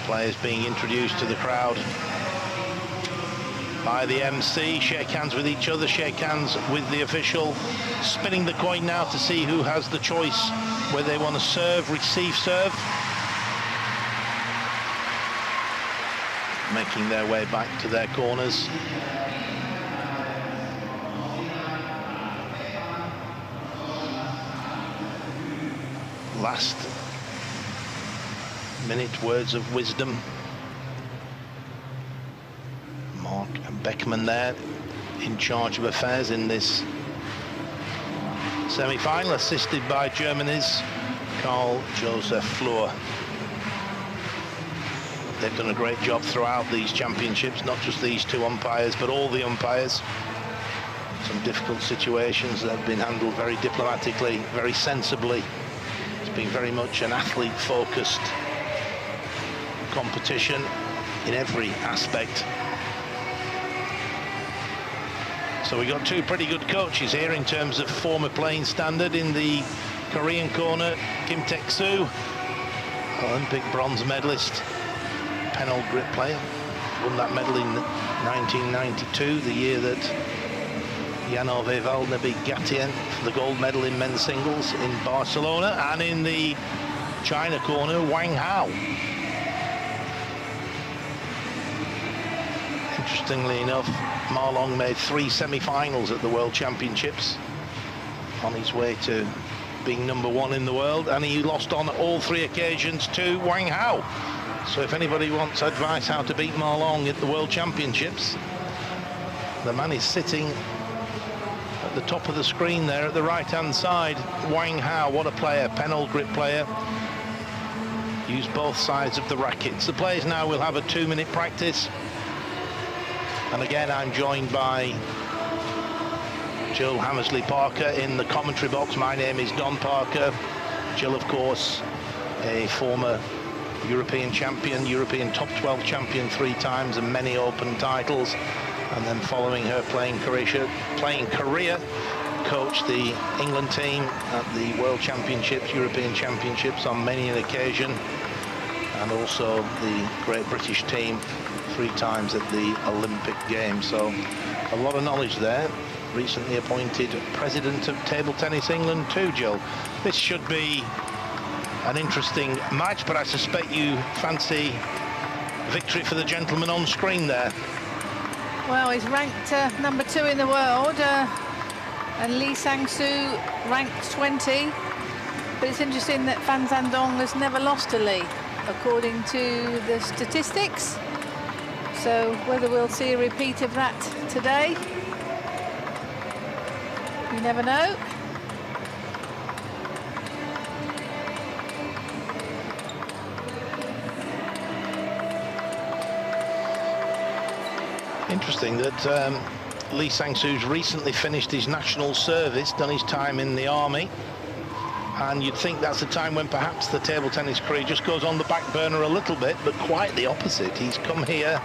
Players being introduced to the crowd by the MC, shake hands with each other, shake hands with the official. Spinning the coin now to see who has the choice, whether they want to serve, receive serve. Making their way back to their corners. Last minute words of wisdom. Mark Beckman there in charge of affairs in this semi-final, assisted by Germany's Karl Josef Fleur. They've done a great job throughout these championships, not just these two umpires, but all the umpires. Some difficult situations that have been handled very diplomatically, very sensibly. It's been very much an athlete-focused competition in every aspect. So we got two pretty good coaches here in terms of former playing standard. In the Korean corner, Kim Taek-soo, Olympic bronze medalist, penal grip player, won that medal in 1992, the year that Jan-Ove Waldner beat Gatien for the gold medal in men's singles in Barcelona. And in the China corner, Wang Hao. Interestingly enough, Ma Long made 3 semi-finals at the World Championships, on his way to being #1 in the world, and he lost on all 3 occasions to Wang Hao. So if anybody wants advice how to beat Ma Long at the World Championships, the man is sitting at the top of the screen there at the right-hand side. Wang Hao, what a player, penal grip player. Used both sides of the rackets. The players now will have a 2-minute practice. And again, I'm joined by Jill Hammersley-Parker in the commentary box. My name is Don Parker. Jill, of course, a former European champion, European top 12 champion 3 times, and many open titles. And then following her playing career, coached the England team at the World Championships, European Championships on many an occasion, and also the Great British team 3 times at the Olympic Games. So a lot of knowledge there. Recently appointed president of Table Tennis England too, Jill. This should be an interesting match, but I suspect you fancy victory for the gentleman on screen there. Well, he's ranked #2 in the world, and Lee Sang-soo ranked 20. But it's interesting that Fan Zhendong has never lost to Lee, according to the statistics. So whether we'll see a repeat of that today, you never know. Interesting that Lee Sang-soo's recently finished his national service, done his time in the army, and you'd think that's the time when perhaps the table tennis career just goes on the back burner a little bit, but quite the opposite. He's come here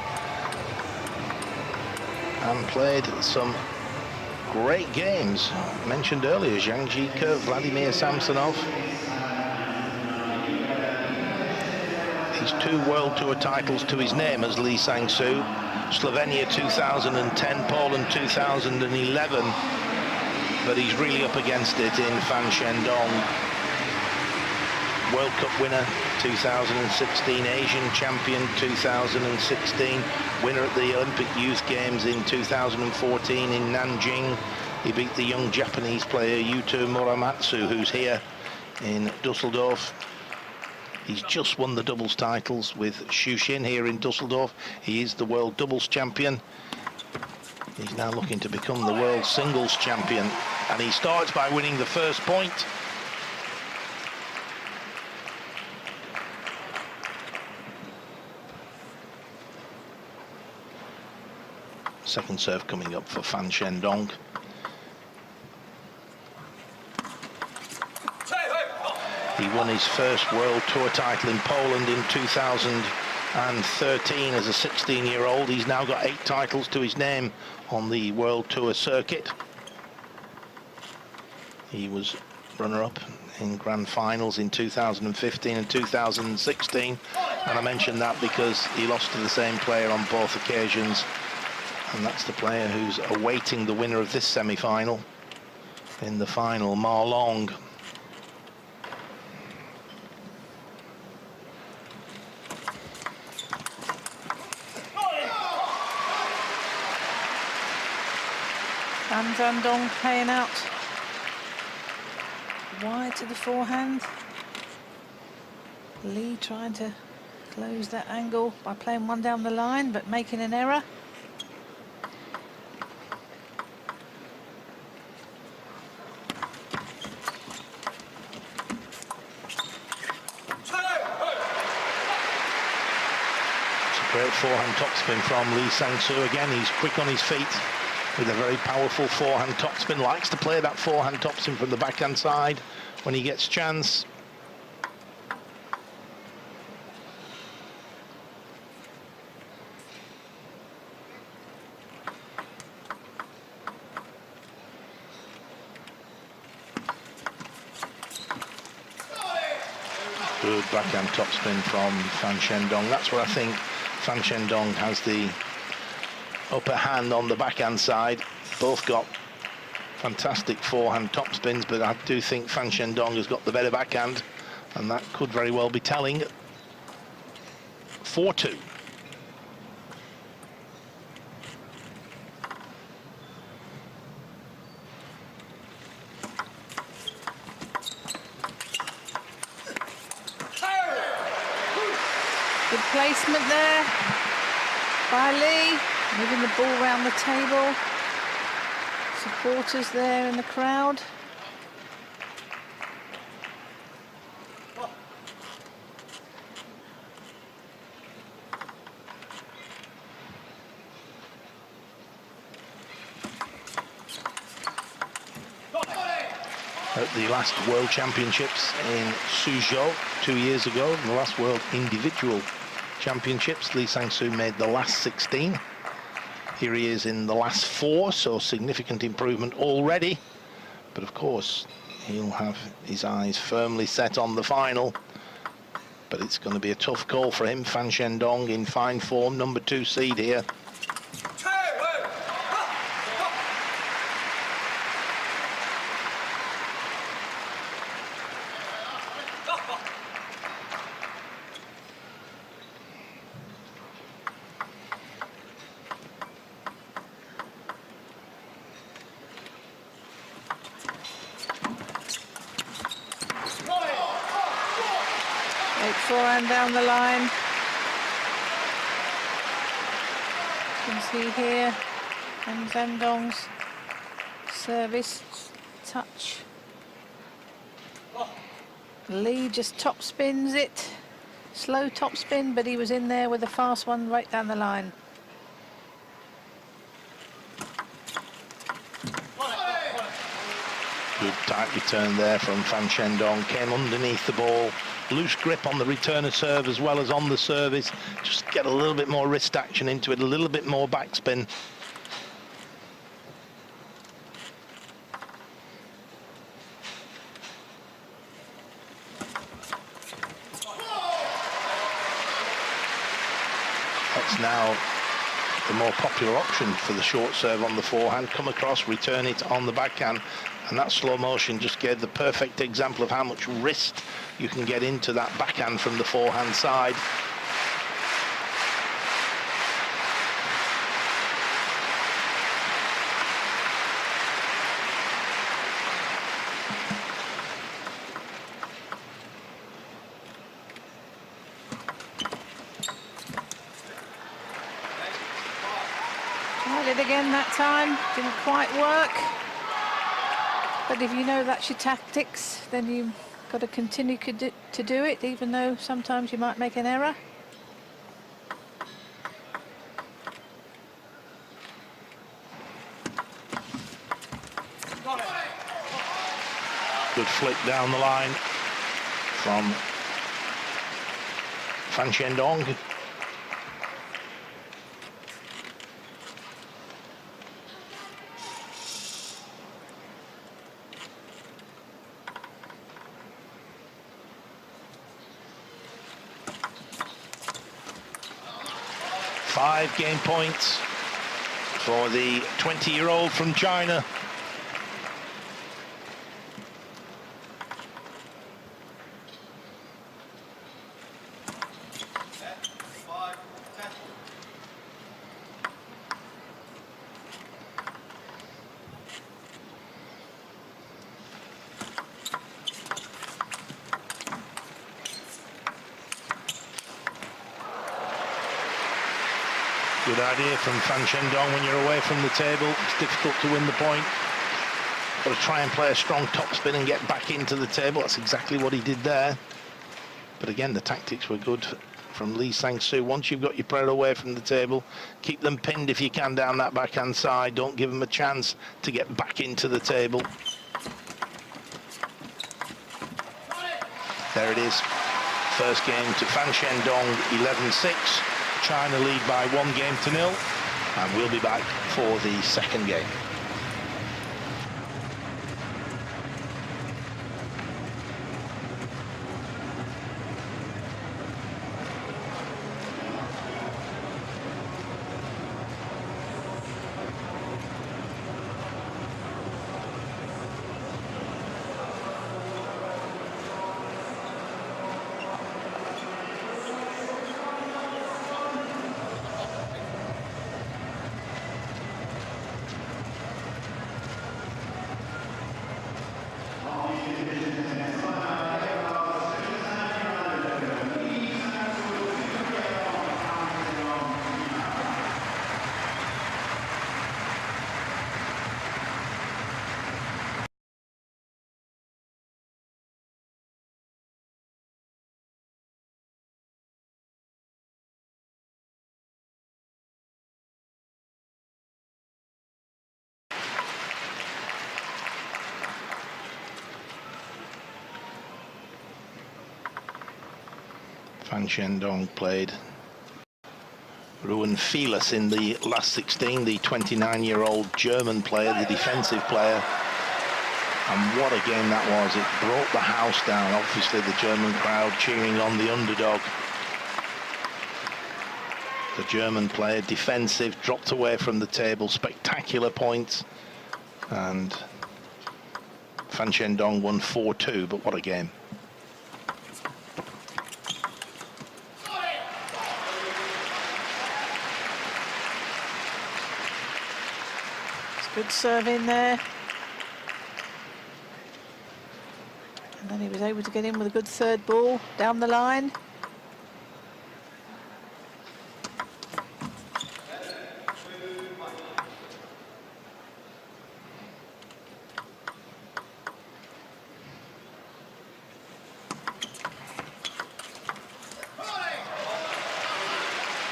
and played some great games. Mentioned earlier, Zhang Jike, Vladimir Samsonov. He's 2 World Tour titles to his name as Lee Sang-soo. Slovenia 2010, Poland 2011. But he's really up against it in Fan Zhendong. World Cup winner 2016, Asian champion 2016, winner at the Olympic Youth Games in 2014 in Nanjing. He beat the young Japanese player Yuto Muramatsu, who's here in Dusseldorf. He's just won the doubles titles with Shushin here in Dusseldorf. He is the world doubles champion. He's now looking to become the world singles champion, and he starts by winning the first point. Second serve coming up for Fan Zhendong. He won his first World Tour title in Poland in 2013 as a 16-year-old. He's now got 8 titles to his name on the World Tour circuit. He was runner-up in grand finals in 2015 and 2016, and I mentioned that because he lost to the same player on both occasions, and that's the player who's awaiting the winner of this semi-final in the final, Ma Long. Van Zhendong playing out wide to the forehand. Lee trying to close that angle by playing one down the line, but making an error. It's a great forehand topspin from Lee Sang-soo. Again, he's quick on his feet with a very powerful forehand topspin. Likes to play that forehand topspin from the backhand side when he gets chance. Good backhand topspin from Fan Zhendong. That's where I think Fan Zhendong has the upper hand on the backhand side. Both got fantastic forehand topspins, but I do think Fan Zhendong has got the better backhand, and that could very well be telling. 4-2. Good placement there by Lee, moving the ball around the table. Supporters there in the crowd. At the last World Championships in Suzhou 2 years ago, the last World Individual Championships, Lee Sang-soo made the last 16. Here he is in the last 4, so significant improvement already. But of course, he'll have his eyes firmly set on the final. But it's going to be a tough call for him. Fan Zhendong in fine form, number 2 seed here. Forehand down the line. You can see here, and Zhendong's service touch. Lee just top spins it, slow top spin, but he was in there with a fast one right down the line. Good tight return there from Fan Zhendong. Came underneath the ball. Loose grip on the return of serve as well as on the service. Just get a little bit more wrist action into it, a little bit more backspin. That's now the more popular option for the short serve on the forehand. Come across, return it on the backhand. And that slow motion just gave the perfect example of how much wrist you can get into that backhand from the forehand side. Tried it again that time, didn't quite work. But if you know that's your tactics, then you've got to continue to do it, even though sometimes you might make an error. Good flick down the line from Fan Zhendong. 5 game points for the 20-year-old from China. Good idea from Fan Zhendong. When you're away from the table, it's difficult to win the point. Got to try and play a strong topspin and get back into the table. That's exactly what he did there. But again, the tactics were good from Lee Sang-soo. Once you've got your player away from the table, keep them pinned if you can down that backhand side. Don't give them a chance to get back into the table. There it is. First game to Fan Zhendong, 11-6. China lead by 1-0, and we'll be back for the second game. Fan Zhendong played Ruben Felis in the last 16, the 29-year-old German player, the defensive player. And what a game that was. It brought the house down. Obviously the German crowd cheering on the underdog. The German player, defensive, dropped away from the table, spectacular points. And Fan Zhendong won 4-2, but what a game. Good serve in there. And then he was able to get in with a good third ball down the line.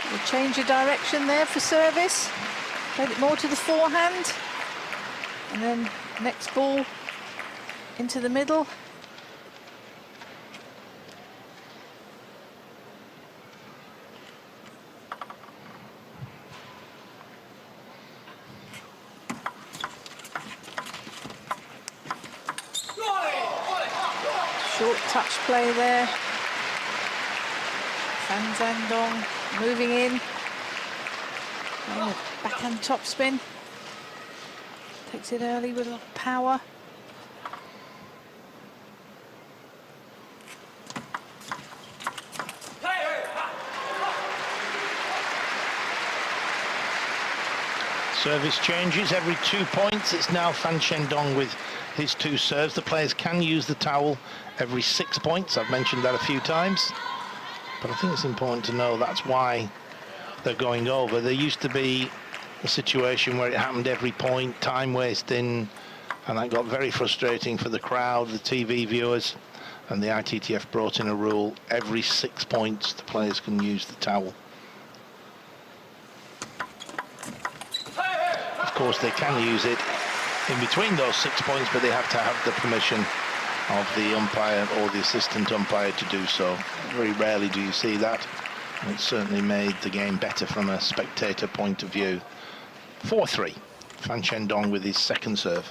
We'll change your direction there for service. Played it more to the forehand. And then next ball into the middle. Short touch play there. Fan Zhendong moving in. And a backhand topspin. Takes it early with a lot of power. Service changes every 2 points. It's now Fan Zhendong with his 2 serves. The players can use the towel every 6 points. I've mentioned that a few times. But I think it's important to know that's why they're going over. There used to be a situation where it happened every point, time wasting, and that got very frustrating for the crowd, the TV viewers, and the ITTF brought in a rule: every 6 points the players can use the towel. Of course they can use it in between those 6 points, but they have to have the permission of the umpire or the assistant umpire to do so. Very rarely do you see that, and it certainly made the game better from a spectator point of view. 4-3, Fan Zhendong with his second serve.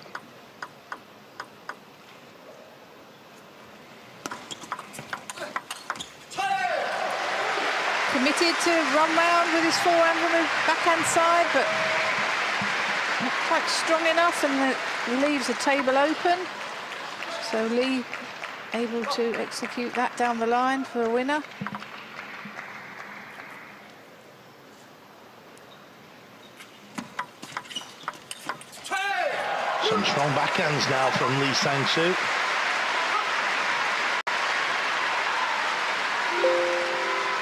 committed to run round with his forehand on the backhand side, but not quite strong enough, and it leaves the table open. So Lee able to execute that down the line for a winner. Some strong backhands now from Lee Sang-soo.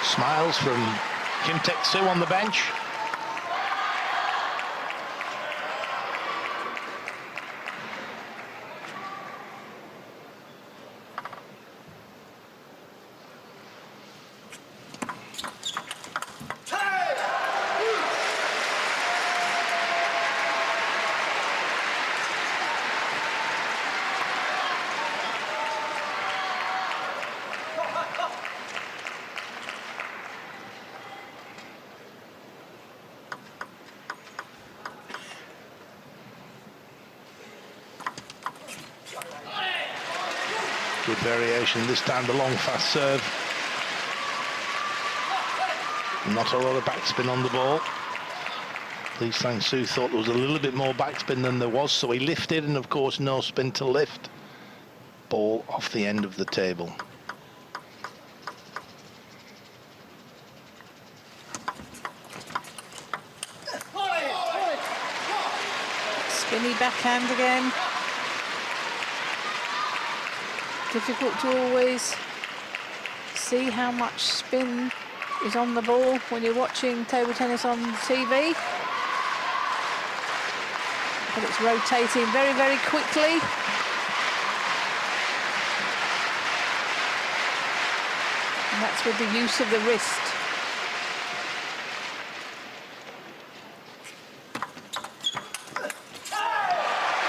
Smiles from Kim Taek-soo on the bench. Good variation this time, the long fast serve. Not a lot of backspin on the ball. Lee Sang-soo thought there was a little bit more backspin than there was, so he lifted, and of course no spin to lift. Ball off the end of the table. Spinny backhand again. Difficult to always see how much spin is on the ball when you're watching table tennis on TV. But it's rotating very, very quickly. And that's with the use of the wrist.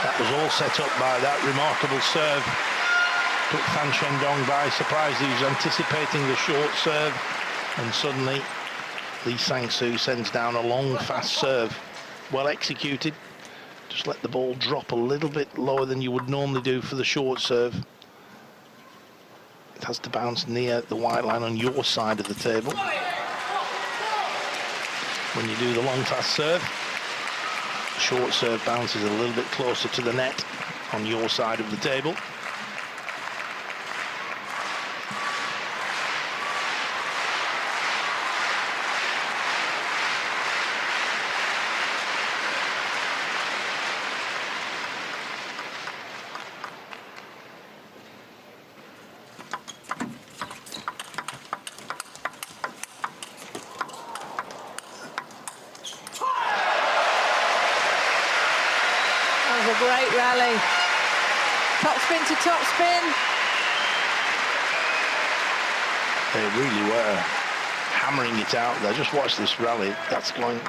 That was all set up by that remarkable serve. Took Fan Zhendong by surprise. He was anticipating the short serve, and suddenly Lee Sang-soo sends down a long, fast serve. Well executed. Just let the ball drop a little bit lower than you would normally do for the short serve. It has to bounce near the white line on your side of the table. When you do the long, fast serve, the short serve bounces a little bit closer to the net on your side of the table. A great rally. Top spin to top spin. They really were hammering it out there. Just watch this rally. That's going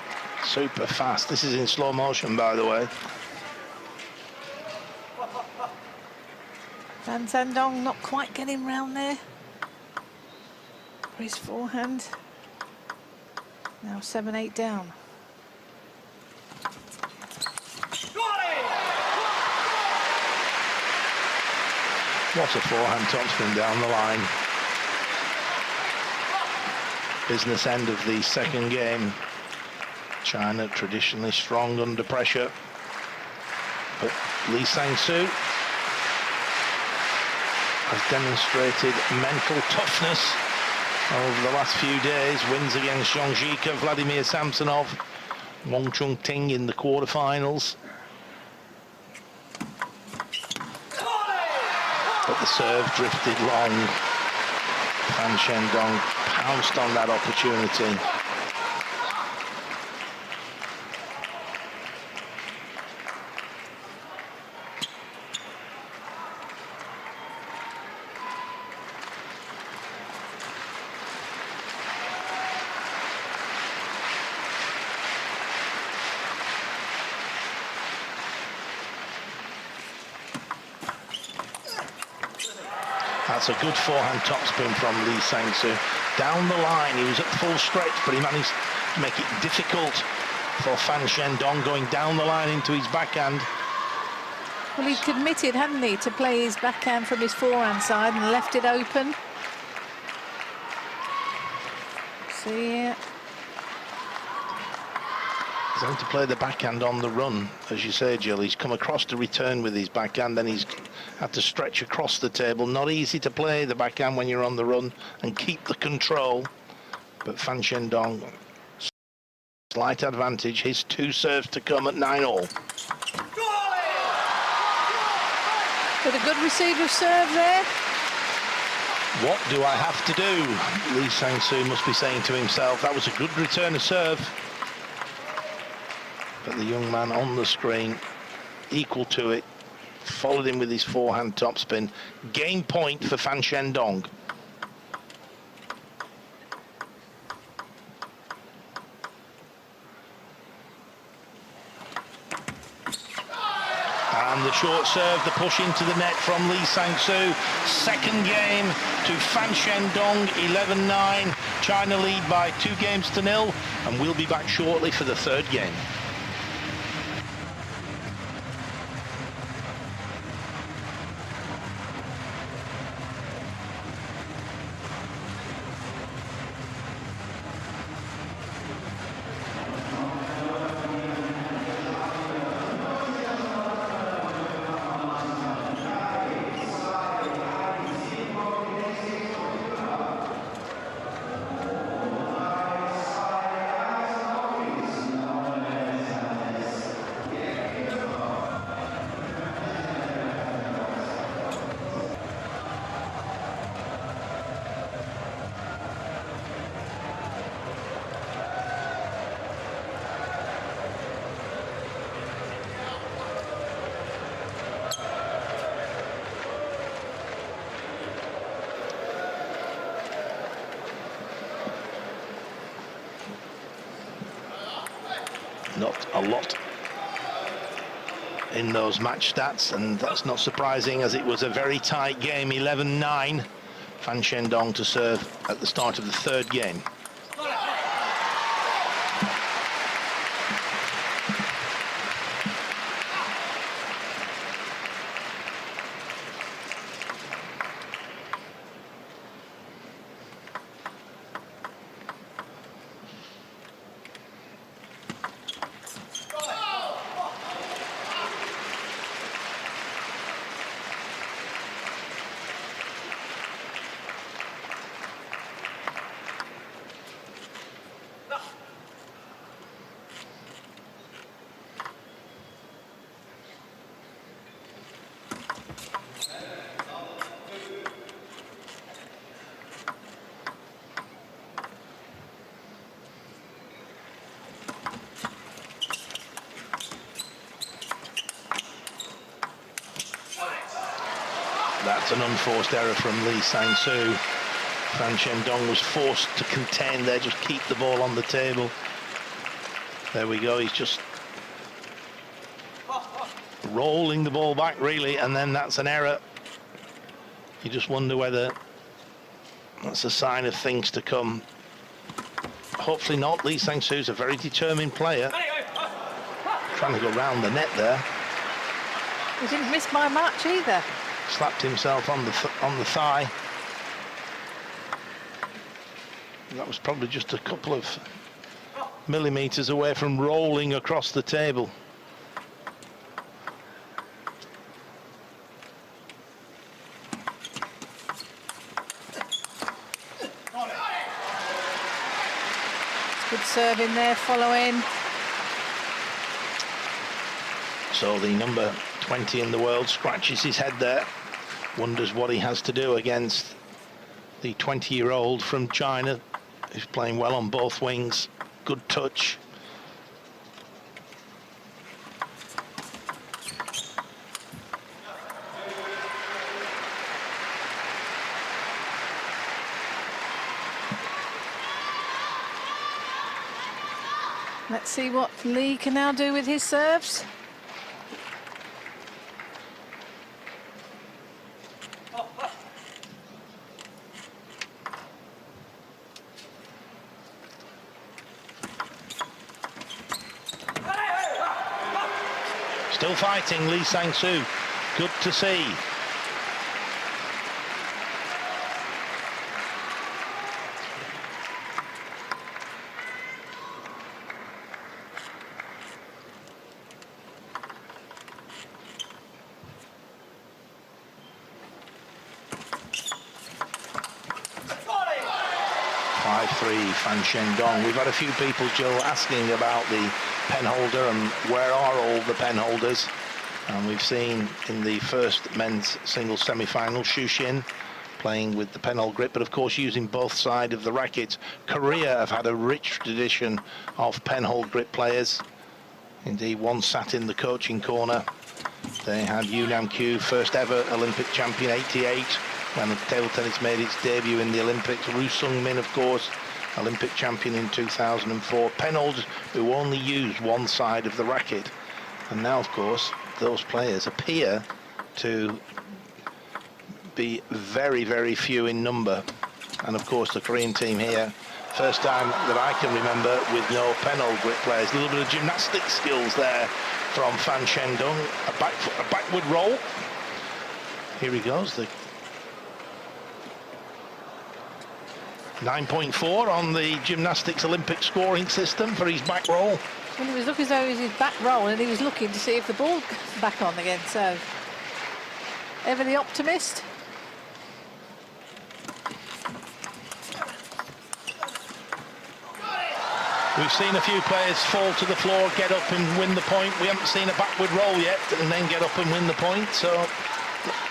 super fast. This is in slow motion, by the way. Fan Zhendong not quite getting round there for his forehand. Now 7-8 down. What a forehand topspin down the line. Business end of the second game. China traditionally strong under pressure. But Lee Sang-soo has demonstrated mental toughness over the last few days. Wins against Zhong Zhika, Vladimir Samsonov, Wong Chung-ting in the quarterfinals. But the serve drifted long. Fan Zhendong pounced on that opportunity. That's a good forehand topspin from Lee Sang-soo. Down the line, he was at full stretch, but he managed to make it difficult for Fan Zhendong going down the line into his backhand. Well, he committed, hadn't he, to play his backhand from his forehand side and left it open. See here. He's going to play the backhand on the run, as you say, Jill. He's come across to return with his backhand, then he's had to stretch across the table. Not easy to play the backhand when you're on the run and keep the control. But Fan Zhendong, slight advantage. His 2 serves to come at 9-all. With a good receiver serve there. What do I have to do? Lee Sang-soo must be saying to himself. That was a good return of serve. But the young man on the screen, equal to it, followed him with his forehand topspin. Game point for Fan Zhendong. And the short serve, the push into the net from Lee Sang-soo. Second game to Fan Zhendong, 11-9. China lead by 2-0, and we'll be back shortly for the third game. Not a lot in those match stats, and that's not surprising as it was a very tight game. 11-9. Fan Zhendong to serve at the start of the third game. That's an unforced error from Lee Sang-soo. Fan Zhendong was forced to contain there, just keep the ball on the table. There we go, he's just rolling the ball back really, and then that's an error. You just wonder whether that's a sign of things to come. Hopefully not. Lee Sang-soo's a very determined player. Trying to go round the net there. He didn't miss by much either. Slapped himself on the thigh. That was probably just a couple of millimeters away from rolling across the table. Good serve in there following. So the number 20 in the world scratches his head there, wonders what he has to do against the 20-year-old from China, who's playing well on both wings. Good touch. Let's see what Lee can now do with his serves. Still fighting, Lee Sang-soo. Good to see. 5-3 Fan Zhendong. We've had a few people, Jill, asking about the pen holder and where are all the pen holders. And we've seen in the first men's singles semi-final, Xu Xin playing with the penhold grip, but of course using both sides of the racket. Korea have had a rich tradition of penhold grip players. Indeed, one sat in the coaching corner. They had Yu Nam Kyu, first ever Olympic champion, 88, when the table tennis made its debut in the Olympics. Ru Sung Min, of course, Olympic champion in 2004. Penholders who only use one side of the racket. And now, of course, those players appear to be very, very few in number. And of course the Korean team here, first time that I can remember with no penhold grip players. A little bit of gymnastic skills there from Fan Zhendong. A backward roll. Here he goes, the 9.4 on the gymnastics Olympic scoring system for his back roll. Well, it was looking as though it was his back roll, and he was looking to see if the ball goes back on again. So, ever the optimist. We've seen a few players fall to the floor, get up and win the point. We haven't seen a backward roll yet and then get up and win the point. So,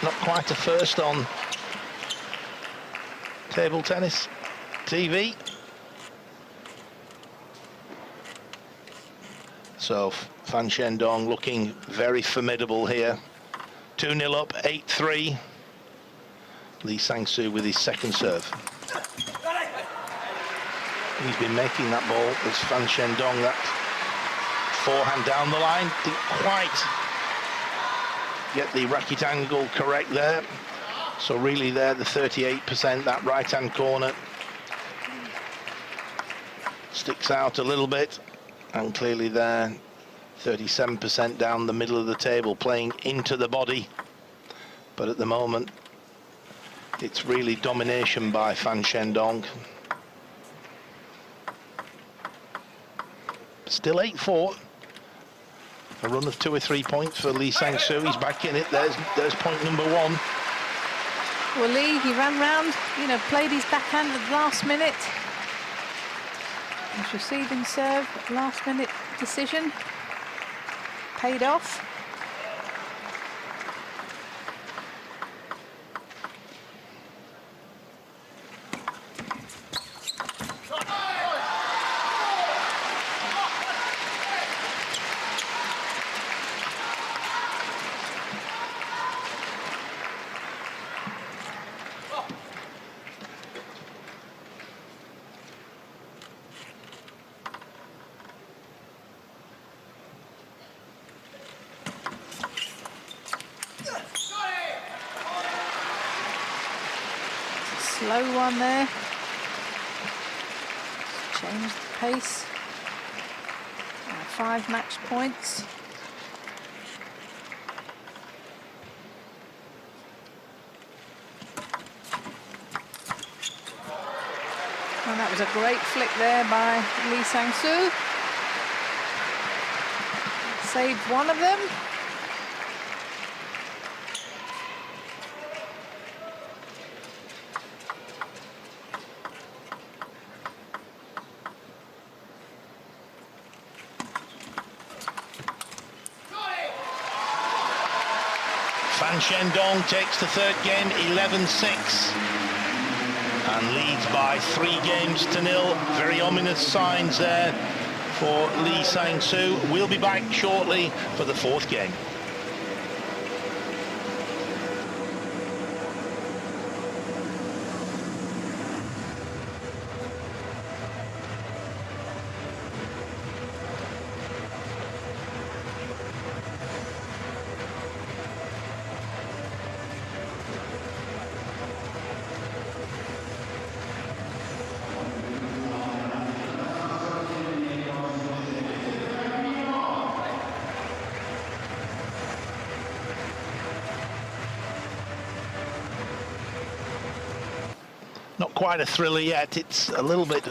not quite a first on table tennis TV. So Fan Zhendong looking very formidable here. 2-0 up, 8-3. Lee Sang-soo with his second serve. He's been making that ball as Fan Zhendong, that forehand down the line. Didn't quite get the racket angle correct there. So really there, the 38%, that right-hand corner sticks out a little bit. And clearly there, 37% down the middle of the table, playing into the body. But at the moment, it's really domination by Fan Zhendong. Still 8-4. A run of 2 or 3 points for Lee Sang-soo. He's back in it. There's point number 1. Well, Lee, he ran round, played his backhand at the last minute. His receiving serve, last minute decision, paid off. Slow one there. Change the pace. 5 match points. And that was a great flick there by Lee Sang-soo. Saved one of them. Fan Zhendong takes the third game, 11-6. And leads by 3 games to 0. Very ominous signs there for Lee Sang-soo. We'll be back shortly for the 4th game. Not quite a thriller yet. It's a little bit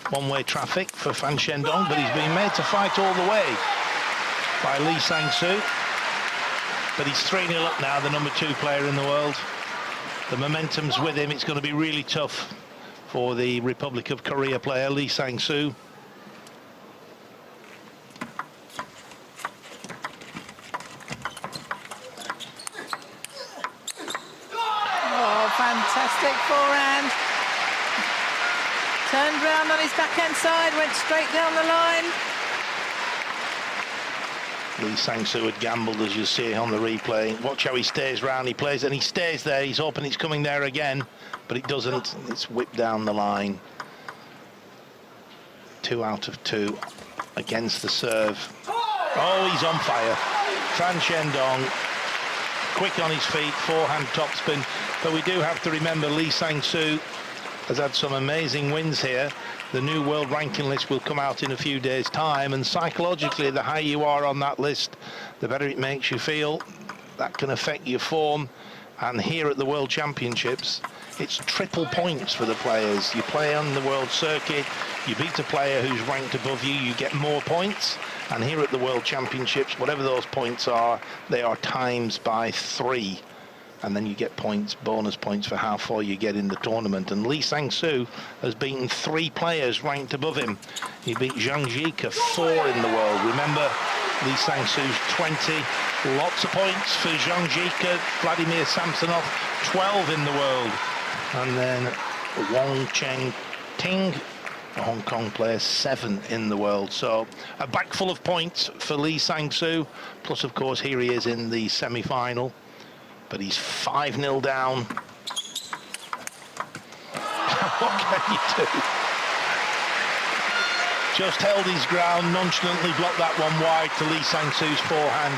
one-way traffic for Fan Zhendong, but he's been made to fight all the way by Lee Sang-soo. But he's 3-0 up now, the number 2 player in the world. The momentum's with him. It's going to be really tough for the Republic of Korea player Lee Sang-soo. Oh, fantastic forehand. Turned round on his backhand side, went straight down the line. Lee Sang-soo had gambled, as you see on the replay. Watch how he stays round, he plays and he stays there. He's hoping it's coming there again, but it doesn't. It's whipped down the line. 2 out of 2 against the serve. Oh, he's on fire. Fan Zhendong, quick on his feet, forehand topspin. But we do have to remember Lee Sang-soo has had some amazing wins here. The new world ranking list will come out in a few days' time, and psychologically, the higher you are on that list, the better it makes you feel. That can affect your form. And here at the World Championships, it's triple points for the players. You play on the world circuit, you beat a player who's ranked above you, you get more points. And here at the World Championships, whatever those points are, they are times by 3. And then you get points, bonus points for how far you get in the tournament. And Lee Sang-soo has beaten 3 players ranked above him. He beat Zhang Jike, 4 in the world. Remember, Lee Sang-soo's 20. Lots of points for Zhang Jike, Vladimir Samsonov, 12 in the world. And then Wong Cheng Ting, a Hong Kong player, 7 in the world. So a bag full of points for Lee Sang-soo. Plus, of course, here he is in the semi-final. But he's 5-0 down. What can you do? Just held his ground, nonchalantly blocked that one wide to Lee Sang-soo's forehand.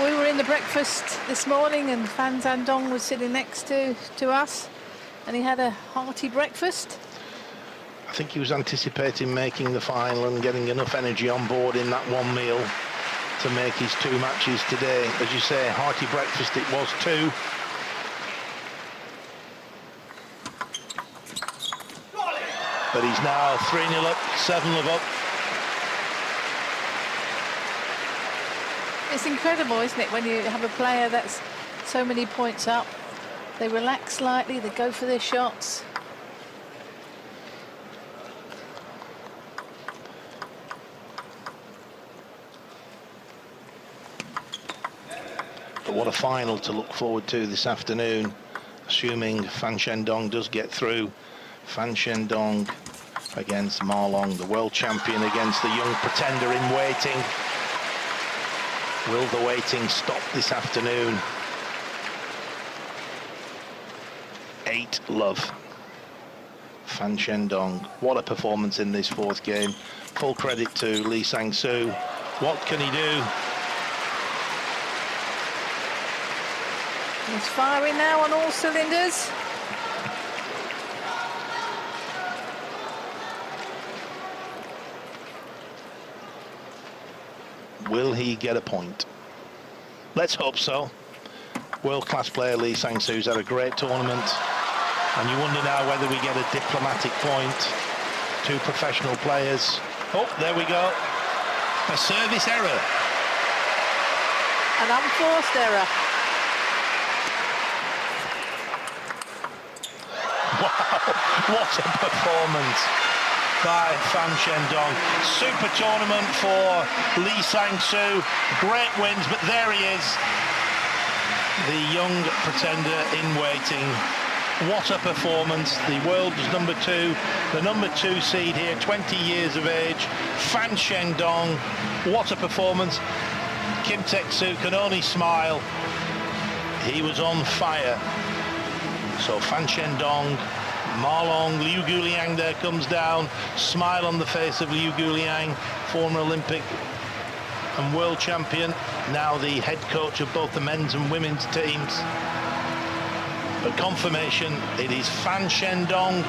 We were in the breakfast this morning and Fan Zhendong was sitting next to us, and he had a hearty breakfast. I think he was anticipating making the final and getting enough energy on board in that one meal to make his 2 matches today. As you say, hearty breakfast it was too. But he's now 3-0 up, 7-love up. It's incredible, isn't it, when you have a player that's so many points up. They relax slightly, they go for their shots. But what a final to look forward to this afternoon, assuming Fan Zhendong does get through. Fan Zhendong against Ma Long, the world champion, against the young pretender in waiting. Will the waiting stop this afternoon? 8-love. Fan Zhendong, what a performance in this 4th game. Full credit to Lee Sang-soo. What can he do? He's firing now on all cylinders. Will he get a point? Let's hope so. World-class player Lee Sang-soo's had a great tournament. And you wonder now whether we get a diplomatic point. 2 professional players. Oh, there we go. A service error. An unforced error. Wow, what a performance by Fan Zhendong. Super tournament for Lee Sang-soo. Great wins, but there he is, the young pretender in waiting. What a performance. The world's number 2, the number 2 seed here, 20 years of age. Fan Zhendong, what a performance. Kim Taek-soo can only smile. He was on fire. So Fan Zhendong, Ma Long, Liu Guoliang there comes down. Smile on the face of Liu Guoliang, former Olympic and world champion, now the head coach of both the men's and women's teams. But confirmation, it is Fan Zhendong.